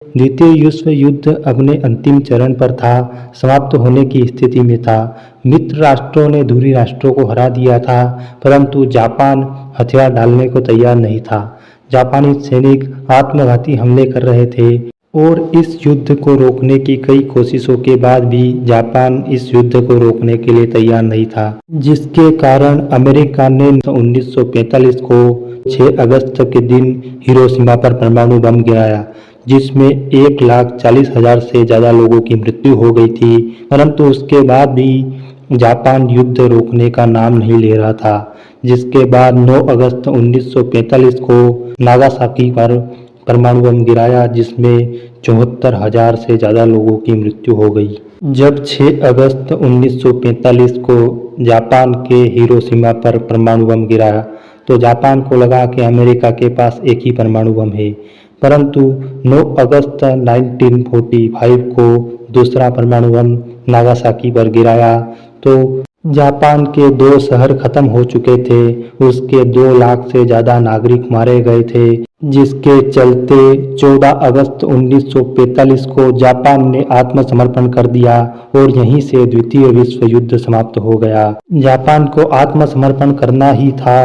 द्वितीय विश्व युद्ध अपने अंतिम चरण पर था, समाप्त होने की स्थिति में था। मित्र राष्ट्रों ने धुरी राष्ट्रों को हरा दिया था, परंतु जापान हथियार डालने को तैयार नहीं था। जापानी सैनिक आत्मघाती हमले कर रहे थे और इस युद्ध को रोकने की कई कोशिशों के बाद भी जापान इस युद्ध को रोकने के लिए तैयार नहीं था, जिसके कारण अमेरिका ने 1945 को 6 अगस्त के दिन हिरोशिमा पर परमाणु बम गिराया, जिसमें 1,40,000 से ज़्यादा लोगों की मृत्यु हो गई थी। परंतु उसके बाद भी जापान युद्ध रोकने का नाम नहीं ले रहा था, जिसके बाद 9 अगस्त 1945 को नागासाकी पर परमाणु बम गिराया, जिसमें 74,000 से ज़्यादा लोगों की मृत्यु हो गई। जब 6 अगस्त 1945 को जापान के हिरोशिमा पर परमाणु बम गिराया तो जापान को लगा कि अमेरिका के पास एक ही परमाणु बम है, परंतु 9 अगस्त 1945 को दूसरा परमाणु बम नागासाकी पर गिराया तो जापान के 2 शहर खत्म हो चुके थे, उसके 2 लाख से ज़्यादा नागरिक मारे गए थे, जिसके चलते 14 अगस्त 1945 को जापान ने आत्मसमर्पण कर दिया और यहीं से द्वितीय विश्व युद्ध समाप्त हो गया। जापान को आत्मसमर्पण करना ही था।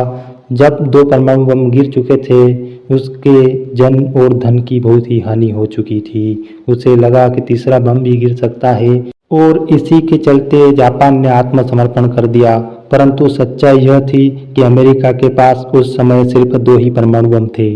जब 2 परमाणु बम गिर चुके थे, उसके जन और धन की बहुत ही हानि हो चुकी थी। उसे लगा कि तीसरा बम भी गिर सकता है और इसी के चलते जापान ने आत्मसमर्पण कर दिया। परंतु सच्चाई यह थी कि अमेरिका के पास उस समय सिर्फ 2 ही परमाणु बम थे।